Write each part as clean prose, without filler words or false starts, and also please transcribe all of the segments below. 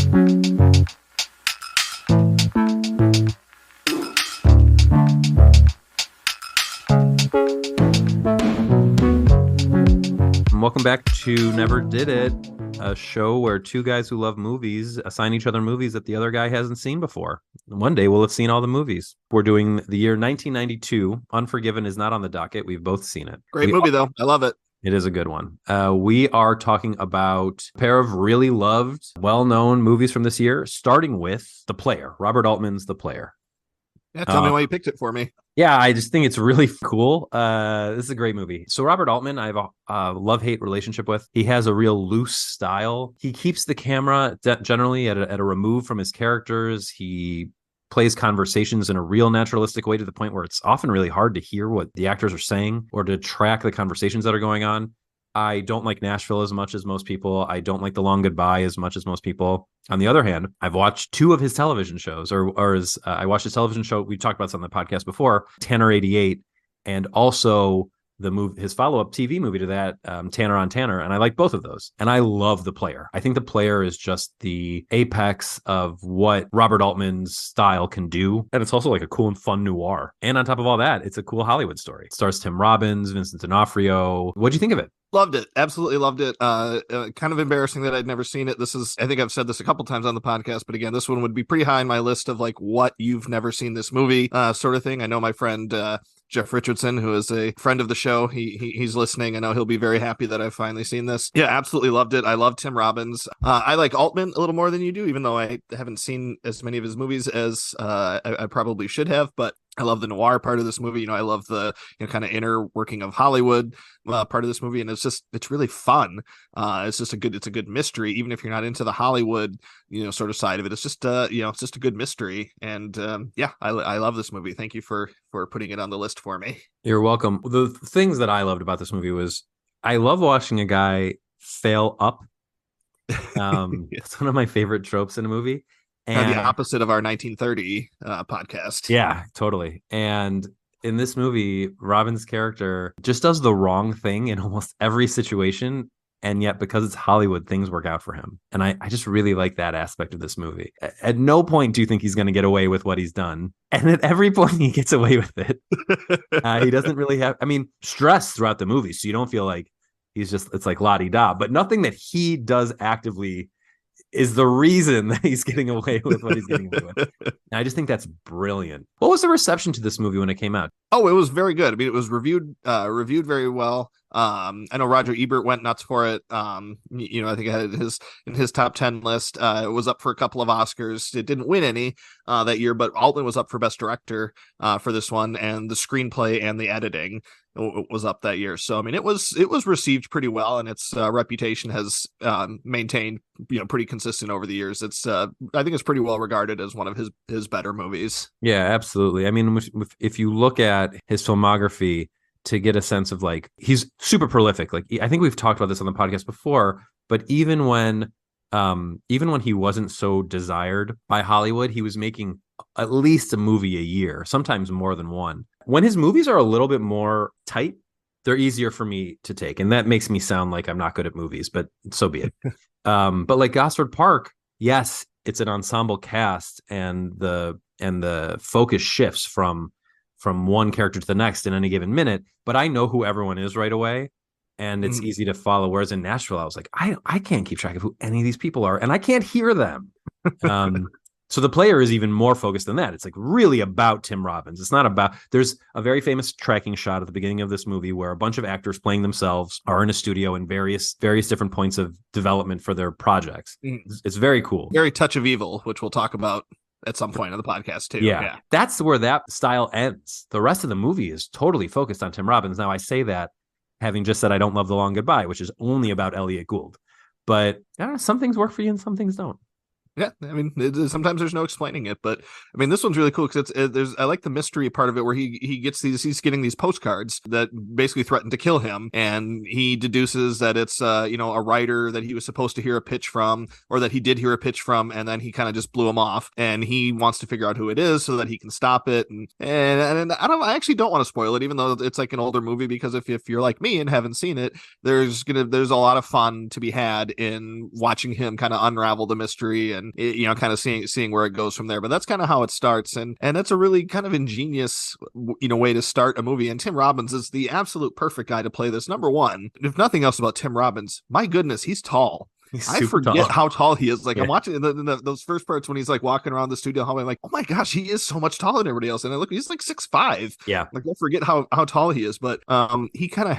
Welcome back to Never Did It, a show where two guys who love movies assign each other movies that the other guy hasn't seen before. One day we'll have seen all the movies. We're doing the year 1992. Unforgiven is not on the docket. We've both seen it. Great movie, though. I love it. It is a good one. We are talking about a pair of really loved, well-known movies from this year, starting with The Player, Robert Altman's The Player. Yeah, tell me why you picked it for me. Yeah, I just think it's really cool. This is a great movie. So Robert Altman, I have a love-hate relationship with. He has a real loose style. He keeps the camera generally at a remove from his characters. He plays conversations in a real naturalistic way to the point where it's often really hard to hear what the actors are saying or to track the conversations that are going on. I don't like Nashville as much as most people. I don't like The Long Goodbye as much as most people. On the other hand, I've watched two of his television shows, I watched his television show. We talked about this on the podcast before, Tanner 88, and also his follow-up TV movie to that, Tanner on Tanner, and I like both of those. And I love The Player. I think The Player is just the apex of what Robert Altman's style can do. And it's also like a cool and fun noir. And on top of all that, it's a cool Hollywood story. It stars Tim Robbins, Vincent D'Onofrio. What'd you think of it? Loved it. Absolutely loved it. Kind of embarrassing that I'd never seen it. I think I've said this a couple times on the podcast, but again, this one would be pretty high on my list of like what you've never seen this movie sort of thing. I know my friend Jeff Richardson, who is a friend of the show, he's listening. I know he'll be very happy that I've finally seen this. Yeah, absolutely loved it. I love Tim Robbins. I like Altman a little more than you do, even though I haven't seen as many of his movies as I probably should have, but I love the noir part of this movie. I love the kind of inner working of Hollywood part of this movie, and it's really fun. It's a good mystery, even if you're not into the Hollywood sort of side of it. It's just it's just a good mystery, and I love this movie. Thank you for putting it on the list for me. You're welcome. The things that I loved about this movie was I love watching a guy fail up. It's one of my favorite tropes in a movie. And the opposite of our 1930 podcast. Yeah, totally. And in this movie, Robin's character just does the wrong thing in almost every situation. And yet, because it's Hollywood, things work out for him. And I just really like that aspect of this movie. At no point do you think he's going to get away with what he's done. And at every point, he gets away with it. He doesn't really have, stress throughout the movie. So you don't feel like it's like la-di-da. But nothing that he does actively is the reason that he's getting away with what he's getting away with. And I just think that's brilliant. What was the reception to this movie when it came out? Oh, it was very good. It was reviewed very well. I know Roger Ebert went nuts for it. I think it had in his top 10 list. It was up for a couple of Oscars. It didn't win any that year, but Altman was up for Best Director for this one, and the screenplay and the editing was up that year. So it was received pretty well, and its reputation has maintained pretty consistent over the years. It's I think it's pretty well regarded as one of his better movies. Yeah, absolutely. If you look at his filmography to get a sense of like, he's super prolific. Like, I think we've talked about this on the podcast before, but even when he wasn't so desired by Hollywood, he was making at least a movie a year, sometimes more than one. When his movies are a little bit more tight, they're easier for me to take. And that makes me sound like I'm not good at movies, but so be it. But like Gosford Park, yes, it's an ensemble cast, and the focus shifts from one character to the next in any given minute, but I know who everyone is right away, and it's easy to follow. Whereas in Nashville, I was like, I can't keep track of who any of these people are, and I can't hear them. So The Player is even more focused than that. It's like really about Tim Robbins. It's not about, there's a very famous tracking shot at the beginning of this movie where a bunch of actors playing themselves are in a studio in various different points of development for their projects. It's very cool. Very Touch of Evil, which we'll talk about at some point on the podcast too. Yeah. That's where that style ends. The rest of the movie is totally focused on Tim Robbins. Now, I say that having just said I don't love The Long Goodbye, which is only about Elliot Gould. But some things work for you and some things don't. Yeah, sometimes there's no explaining it, but this one's really cool because I like the mystery part of it where he's getting these postcards that basically threaten to kill him, and he deduces that it's a writer that he was supposed to hear a pitch from, or that he did hear a pitch from, and then he kind of just blew him off, and he wants to figure out who it is so that he can stop it, and I actually don't want to spoil it, even though it's like an older movie, because if you're like me and haven't seen it, there's a lot of fun to be had in watching him kind of unravel the mystery and and kind of seeing where it goes from there. But that's kind of how it starts, and that's a really kind of ingenious way to start a movie. And Tim Robbins is the absolute perfect guy to play this. Number one, if nothing else about Tim Robbins, my goodness, he's tall. I forget how tall he is. Like, I'm watching those first parts when he's like walking around the studio hallway. I'm like, oh my gosh, he is so much taller than everybody else. And I look, he's like 6'5". Yeah. Like, I forget how tall he is. But he kind of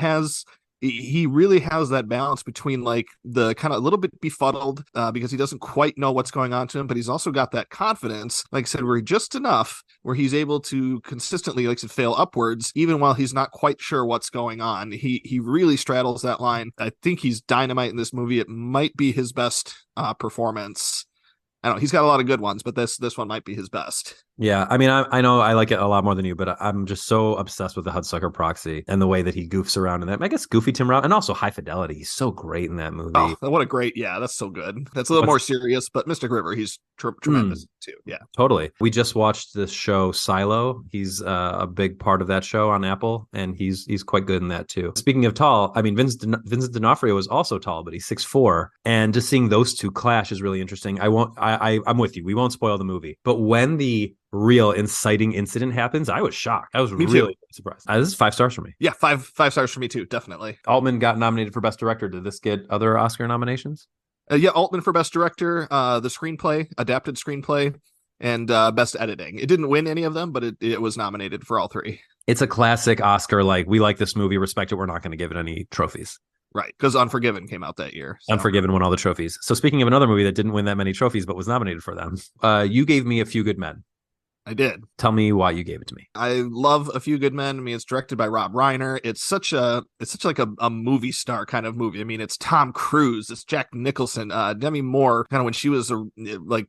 he really has that balance between like the kind of a little bit befuddled because he doesn't quite know what's going on to him, but he's also got that confidence, like I said, where just enough where he's able to consistently, like I said, fail upwards even while he's not quite sure what's going on. He really straddles that line. I think he's dynamite in this movie. It might be his best performance. I don't know. He's got a lot of good ones, but this one might be his best. Yeah, I mean, I know I like it a lot more than you, but I'm just so obsessed with the Hudsucker Proxy and the way that he goofs around in that. I guess goofy Tim Robbins, and also High Fidelity. He's so great in that movie. Oh, what a great, that's so good. That's a little more serious, but Mystic River, he's tremendous too. Yeah, totally. We just watched this show Silo. He's a big part of that show on Apple, and he's quite good in that too. Speaking of tall, I mean, Vincent D'Onofrio is also tall, but he's 6'4", and just seeing those two clash is really interesting. I'm with you. We won't spoil the movie, but when the real inciting incident happens, I was shocked. I was really surprised. This is 5 stars for me. Yeah, five stars for me too, definitely. Altman got nominated for Best Director. Did this get other Oscar nominations? Yeah, Altman for Best Director, the screenplay, adapted screenplay, and Best Editing. It didn't win any of them, but it was nominated for all 3. It's a classic Oscar, like, we like this movie, respect it, we're not going to give it any trophies. Right, because Unforgiven came out that year. So. Unforgiven won all the trophies. So speaking of another movie that didn't win that many trophies but was nominated for them, you gave me A Few Good Men. I did. Tell me why you gave it to me. I love A Few Good Men. I mean, it's directed by Rob Reiner. It's such like a movie star kind of movie. I mean, it's Tom Cruise, it's Jack Nicholson, Demi Moore, kind of when she was like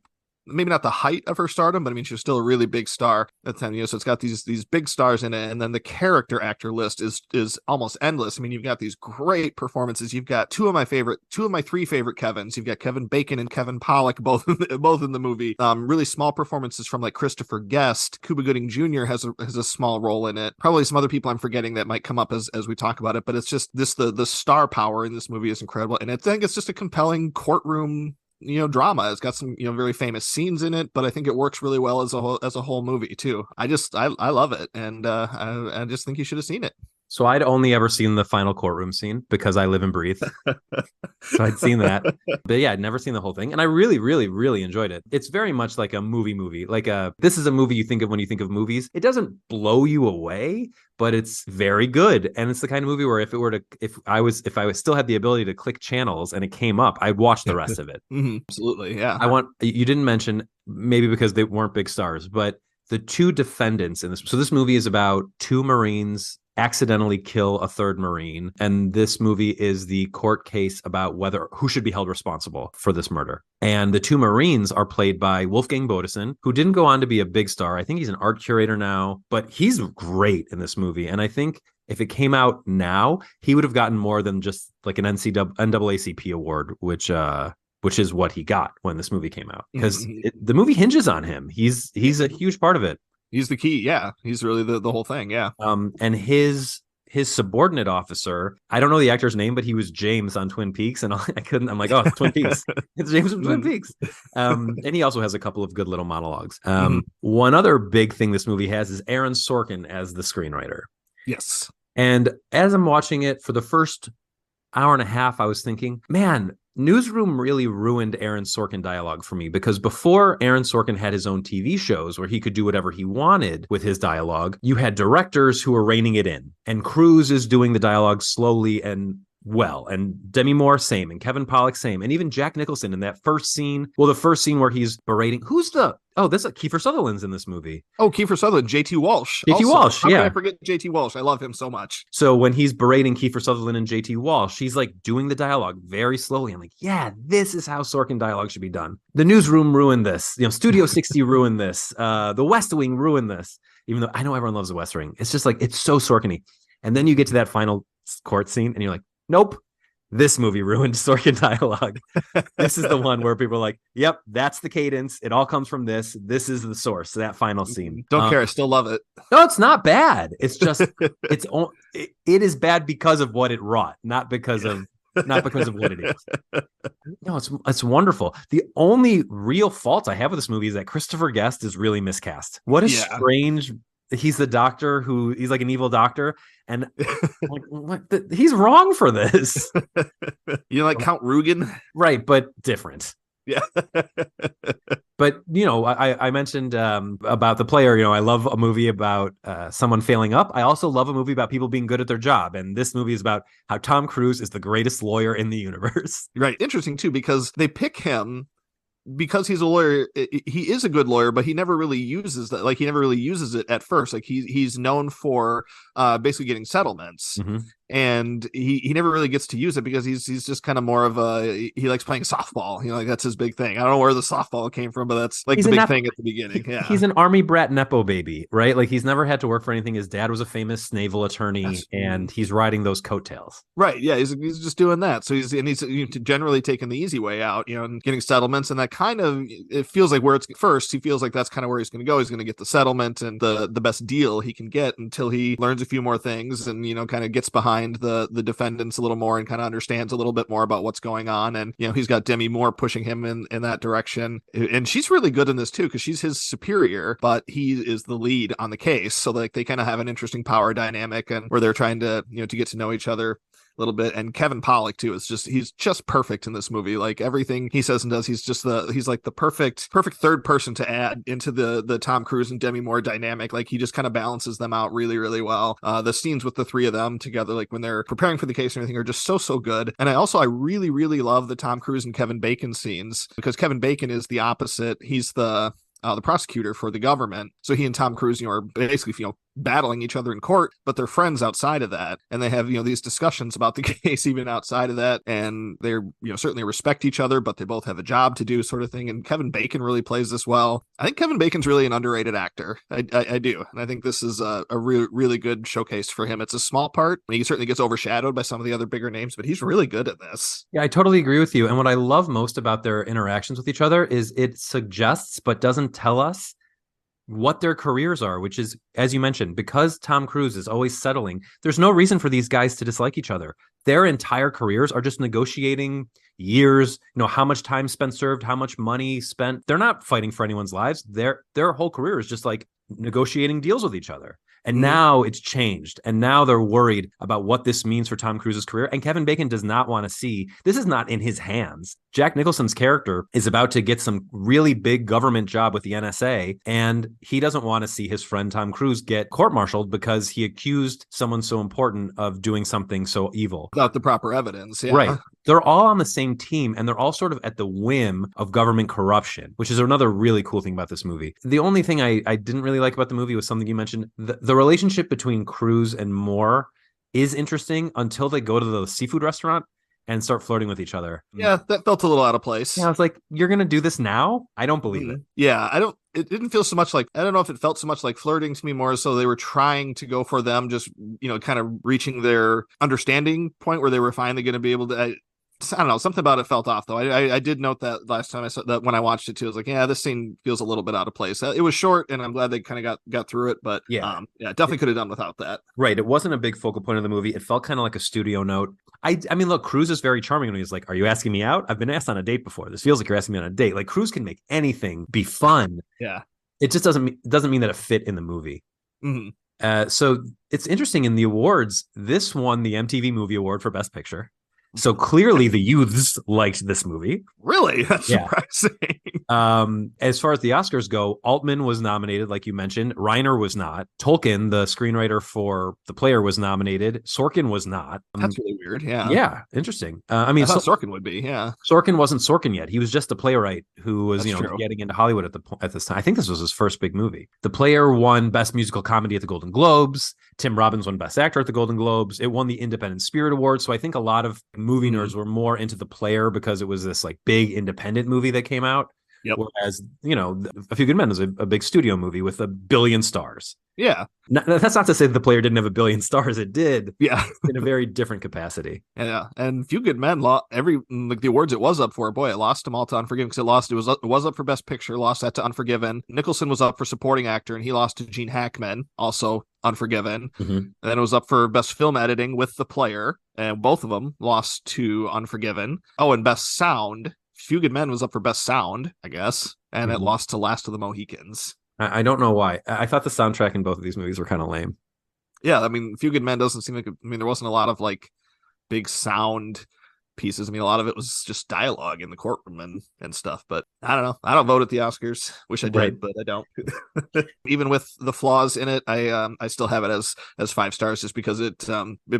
maybe not the height of her stardom, but I mean, she was still a really big star at the time. So it's got these big stars in it, and then the character actor list is almost endless. I mean, you've got these great performances. You've got two of my 3 favorite Kevins. You've got Kevin Bacon and Kevin Pollak, both in the movie. Really small performances from like Christopher Guest. Cuba Gooding Jr. has a small role in it. Probably some other people I'm forgetting that might come up as we talk about it, but it's just the star power in this movie is incredible, and I think it's just a compelling courtroom drama. It's got some very famous scenes in it, but I think it works really well as a whole movie too. I love it, and I just think you should have seen it. So I'd only ever seen the final courtroom scene because I live and breathe. So I'd seen that. But yeah, I'd never seen the whole thing. And I really, really, really enjoyed it. It's very much like a movie. This is a movie you think of when you think of movies. It doesn't blow you away, but it's very good. And it's the kind of movie where if I still had the ability to click channels and it came up, I'd watch the rest of it. Mm-hmm. Absolutely. Yeah. You didn't mention, maybe because they weren't big stars, but the 2 defendants in this. So this movie is about 2 Marines accidentally kill a 3rd Marine. And this movie is the court case about who should be held responsible for this murder. And the 2 Marines are played by Wolfgang Bodesen, who didn't go on to be a big star. I think he's an art curator now, but he's great in this movie. And I think if it came out now, he would have gotten more than just like an NAACP award, which is what he got when this movie came out. Because the movie hinges on him. He's a huge part of it. He's the key. Yeah. He's really the whole thing. Yeah. And his subordinate officer, I don't know the actor's name, but he was James on Twin Peaks. And I'm like, oh, Twin Peaks. It's James from Twin Peaks. And he also has a couple of good little monologues. One other big thing this movie has is Aaron Sorkin as the screenwriter. Yes. And as I'm watching it for the first hour and a half, I was thinking, man, Newsroom really ruined Aaron Sorkin dialogue for me, because before Aaron Sorkin had his own TV shows where he could do whatever he wanted with his dialogue, you had directors who were reining it in, and Cruise is doing the dialogue slowly and well, and Demi Moore same, and Kevin Pollak same, and even Jack Nicholson in that first scene. Well, the first scene where he's berating this is Kiefer Sutherland's in this movie. Oh, Kiefer Sutherland, JT Walsh. JT Walsh, How can I forget JT Walsh? I love him so much. So when he's berating Kiefer Sutherland and JT Walsh, he's like doing the dialogue very slowly. I'm like, yeah, this is how Sorkin dialogue should be done. The Newsroom ruined this. Studio 60 ruined this. The West Wing ruined this. Even though I know everyone loves the West Wing, it's just like, it's so Sorkin-y. And then you get to that final court scene and you're like, nope. This movie ruined Sorkin dialogue. This is the one where people are like, yep, that's the cadence. It all comes from this. This is the source. That final scene. Don't care. I still love it. No, it's not bad. It's just, it is bad because of what it wrought, not because of not because of what it is. No, it's wonderful. The only real fault I have with this movie is that Christopher Guest is really miscast. What a strange. He's the doctor he's like an evil doctor, and he's wrong for this. Like Count Rugen, right? But different. Yeah. But, I mentioned about The Player, I love a movie about someone failing up. I also love a movie about people being good at their job. And this movie is about how Tom Cruise is the greatest lawyer in the universe. Right. Interesting, too, because they pick him because he's a lawyer. He is a good lawyer, but he never really uses that. Like, he never really uses it at first. Like, he's known for basically getting settlements. Mm-hmm. And he never really gets to use it because he's just kind of more of he likes playing softball. Like that's his big thing. I don't know where the softball came from, but that's like the big thing at the beginning. Yeah. He's an army brat nepo baby, right? Like he's never had to work for anything. His dad was a famous naval attorney, and he's riding those coattails. Right. Yeah. He's just doing that. So he's generally taking the easy way out, and getting settlements, and that kind of, it feels like where it's first. He feels like that's kind of where he's going to go. He's going to get the settlement and the best deal he can get until he learns a few more things and kind of gets behind the defendants a little more and kind of understands a little bit more about what's going on. And he's got Demi Moore pushing him in that direction, and she's really good in this too because she's his superior, but he is the lead on the case, so like they kind of have an interesting power dynamic and where they're trying to to get to know each other little bit. And Kevin Pollak too he's just perfect in this movie. Like everything he says and does, he's like the perfect third person to add into the Tom Cruise and Demi Moore dynamic. Like he just kind of balances them out really, really well. The scenes with the three of them together, like when they're preparing for the case and everything, are just so good. And I really, really love the Tom Cruise and Kevin Bacon scenes because Kevin Bacon is the opposite. He's the prosecutor for the government. So he and Tom Cruise, are basically, battling each other in court, but they're friends outside of that. And they have, these discussions about the case even outside of that. And they're, certainly respect each other, but they both have a job to do, sort of thing. And Kevin Bacon really plays this well. I think Kevin Bacon's really an underrated actor. I do. And I think this is a really good showcase for him. It's a small part. He certainly gets overshadowed by some of the other bigger names, but he's really good at this. Yeah, I totally agree with you. And what I love most about their interactions with each other is it suggests, but doesn't tell us what their careers are, which is, as you mentioned, because Tom Cruise is always settling, there's no reason for these guys to dislike each other. Their entire careers are just negotiating years, how much time spent served, how much money spent. They're not fighting for anyone's lives. Their whole career is just like negotiating deals with each other. And now it's changed. And now they're worried about what this means for Tom Cruise's career. And Kevin Bacon does not want to see, this is not in his hands. Jack Nicholson's character is about to get some really big government job with the NSA. And he doesn't want to see his friend Tom Cruise get court-martialed because he accused someone so important of doing something so evil. Without the proper evidence. Yeah. Right. They're all on the same team, and they're all sort of at the whim of government corruption, which is another really cool thing about this movie. The only thing I didn't really like about the movie was something you mentioned. The relationship between Cruise and Moore is interesting until they go to the seafood restaurant and start flirting with each other. Yeah, that felt a little out of place. Yeah, I was like, you're going to do this now? I don't believe it. Yeah, it didn't feel so much like, I don't know if it felt so much like flirting to me, more so they were trying to go for them just, kind of reaching their understanding point where they were finally going to be able to, I don't know, something about it felt off though. I did note that last time I saw that when I watched it too. I was like, yeah, this scene feels a little bit out of place. It was short, and I'm glad they kind of got through it. But definitely could have done without that. Right, it wasn't a big focal point of the movie. It felt kind of like a studio note. I mean, look, Cruise is very charming when he's like, "Are you asking me out? I've been asked on a date before. This feels like you're asking me on a date." Like Cruise can make anything be fun. Yeah, it just doesn't mean that it fit in the movie. Mm-hmm. So it's interesting in the awards. This won the MTV Movie Award for Best Picture. So clearly the youths liked this movie. Really? That's surprising. As far as the Oscars go, Altman was nominated, like you mentioned. Reiner was not. Tolkien, the screenwriter for The Player, was nominated. Sorkin was not. That's really weird. Yeah. Yeah. Interesting. I thought Sorkin would be. Yeah. Sorkin wasn't Sorkin yet. He was just a playwright who was, getting into Hollywood at this time. I think this was his first big movie. The Player won Best Musical Comedy at the Golden Globes. Tim Robbins won Best Actor at the Golden Globes. It won the Independent Spirit Award. So I think a lot of movie nerds were more into The Player because it was this like big independent movie that came out. Yep. Whereas, A Few Good Men is a big studio movie with 1 billion stars. Yeah. That's not to say that The Player didn't have 1 billion stars. It did. Yeah. In a very different capacity. Yeah. And Few Good Men, the awards it was up for, boy, it lost them all to Unforgiven because it was up for Best Picture, lost that to Unforgiven. Nicholson was up for Supporting Actor, and he lost to Gene Hackman, also Unforgiven. Mm-hmm. And then it was up for Best Film Editing with The Player, and both of them lost to Unforgiven. Oh, and Best Sound, Few Good Men was up for Best Sound, I guess, and it lost to Last of the Mohicans. I don't know why. I thought the soundtrack in both of these movies were kind of lame. Yeah, I mean, Few Good Men doesn't seem like... there wasn't a lot of, like, big sound pieces. I mean, a lot of it was just dialogue in the courtroom and stuff, but I don't know. I don't vote at the Oscars. Wish I did, right. But I don't. Even with the flaws in it, I still have it as 5 stars just because it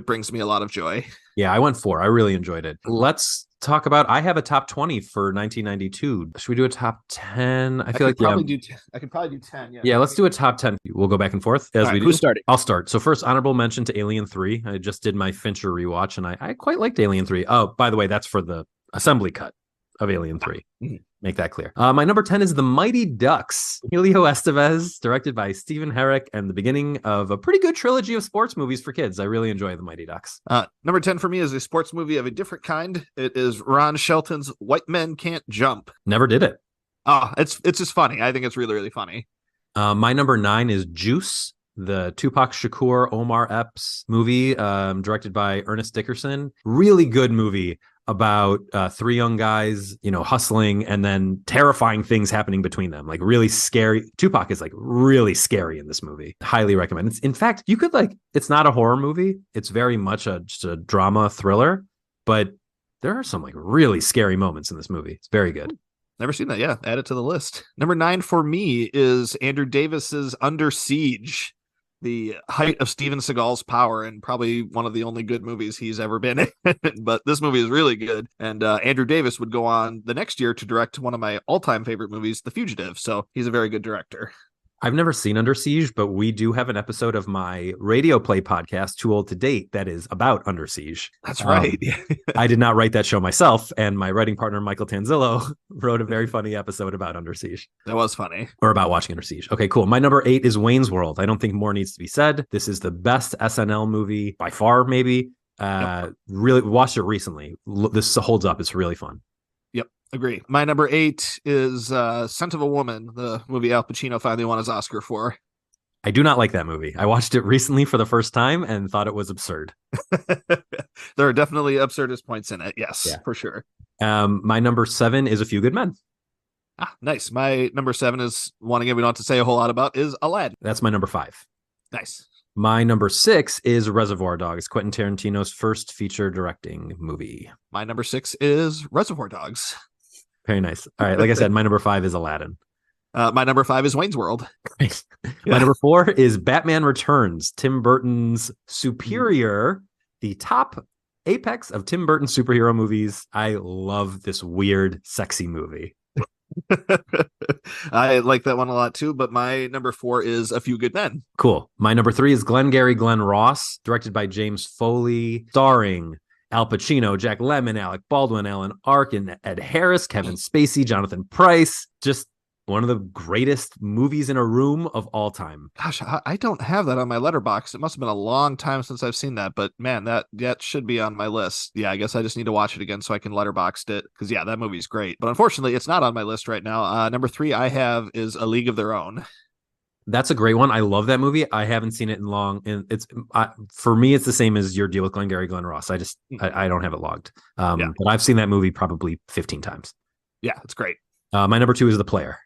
brings me a lot of joy. Yeah, I went 4. I really enjoyed it. Let's talk about, I have a top 20 for 1992. Should we do a top 10? I could probably do 10. Yeah, let's do a top 10. We'll go back and forth as we do. Who's starting? I'll start. So first, honorable mention to Alien 3. I just did my Fincher rewatch, and I quite liked Alien 3. Oh, by the way, that's for the assembly cut of Alien 3. Mm-hmm. Make that clear. My number 10 is The Mighty Ducks. Emilio Estevez, directed by Stephen Herrick, and the beginning of a pretty good trilogy of sports movies for kids. I really enjoy The Mighty Ducks. Number 10 for me is a sports movie of a different kind. It is Ron Shelton's White Men Can't Jump. Never did it. It's just funny. I think it's really, really funny. My number 9 is Juice, the Tupac Shakur, Omar Epps movie, directed by Ernest Dickerson. Really good movie about 3 young guys, hustling and then terrifying things happening between them. Like really scary. Tupac is like really scary in this movie. Highly recommend. In fact, you could it's not a horror movie. It's very much just a drama thriller, but there are some really scary moments in this movie. It's very good. Never seen that. Yeah. Add it to the list. Number 9 for me is Andrew Davis's Under Siege. The height of Steven Seagal's power, and probably one of the only good movies he's ever been in. But this movie is really good. And Andrew Davis would go on the next year to direct one of my all-time favorite movies, The Fugitive. So he's a very good director. I've never seen Under Siege, but we do have an episode of my radio play podcast, Too Old to Date, that is about Under Siege. That's right. I did not write that show myself, and my writing partner, Michael Tanzillo, wrote a very funny episode about Under Siege. That was funny. Or about watching Under Siege. Okay, cool. My number 8 is Wayne's World. I don't think more needs to be said. This is the best SNL movie by far, maybe. Yep. Really watched it recently. This holds up. It's really fun. Agree. My number 8 is Scent of a Woman, the movie Al Pacino finally won his Oscar for. I do not like that movie. I watched it recently for the first time and thought it was absurd. There are definitely absurdist points in it. Yes, for sure. My number 7 is A Few Good Men. Nice. My number 7 is one again we don't have to say a whole lot about, is Aladdin. That's my number 5. Nice. My number 6 is Reservoir Dogs, Quentin Tarantino's first feature directing movie. My number 6 is Reservoir Dogs. Very nice. All right. Like I said, my number 5 is Aladdin. My number 5 is Wayne's World. My number 4 is Batman Returns, Tim Burton's superior, the top apex of Tim Burton superhero movies. I love this weird, sexy movie. I like that one a lot too, but my number 4 is A Few Good Men. Cool. My number 3 is Glengarry Glen Ross, directed by James Foley, starring Al Pacino, Jack Lemmon, Alec Baldwin, Alan Arkin, Ed Harris, Kevin Spacey, Jonathan Pryce. Just one of the greatest movies in a room of all time. Gosh, I don't have that on my letterbox. It must have been a long time since I've seen that, but man, that should be on my list. Yeah, I guess I just need to watch it again so I can letterbox it, because yeah, that movie's great. But unfortunately, it's not on my list right now. Number 3 I have is A League of Their Own. That's a great one. I love that movie. I haven't seen it in long, and it's for me, it's the same as your deal with Glengarry Glen Ross. I don't have it logged, but I've seen that movie probably 15 times. Yeah, it's great. My number 2 is The Player.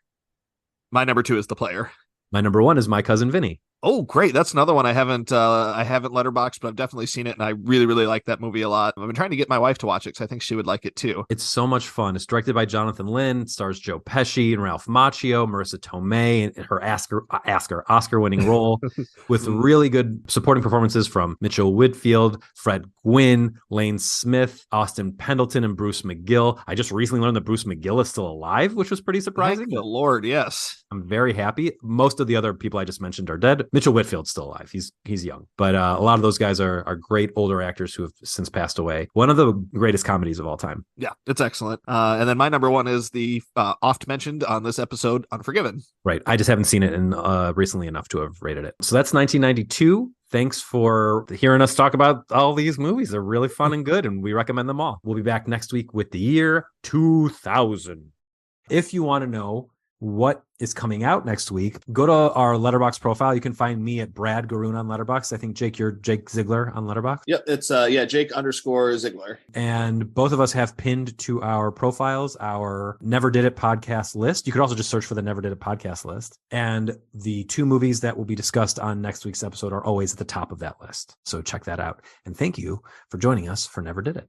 My number 2 is The Player. My number 1 is My Cousin Vinny. Oh, great. That's another one I haven't letterboxed, but I've definitely seen it, and I really, really like that movie a lot. I've been trying to get my wife to watch it because I think she would like it too. It's so much fun. It's directed by Jonathan Lynn, stars Joe Pesci and Ralph Macchio, Marissa Tomei, and her Oscar-winning role, with really good supporting performances from Mitchell Whitfield, Fred Gwynn, Lane Smith, Austin Pendleton, and Bruce McGill. I just recently learned that Bruce McGill is still alive, which was pretty surprising. Thank the Lord, yes. I'm very happy. Most of the other people I just mentioned are dead. Mitchell Whitfield's still alive. He's young, but a lot of those guys are great older actors who have since passed away. One of the greatest comedies of all time. Yeah, it's excellent. And then my number one is the oft mentioned on this episode, Unforgiven. Right. I just haven't seen it in recently enough to have rated it. So that's 1992. Thanks for hearing us talk about all these movies. They're really fun and good, and we recommend them all. We'll be back next week with the year 2000. If you want to know what is coming out next week, go to our Letterboxd profile. You can find me at Brad Garoon on Letterboxd. I think, Jake, you're Jake Ziegler on Letterboxd. Yep, it's Jake_Ziegler. And both of us have pinned to our profiles our Never Did It podcast list. You could also just search for the Never Did It podcast list. And the 2 movies that will be discussed on next week's episode are always at the top of that list. So check that out. And thank you for joining us for Never Did It.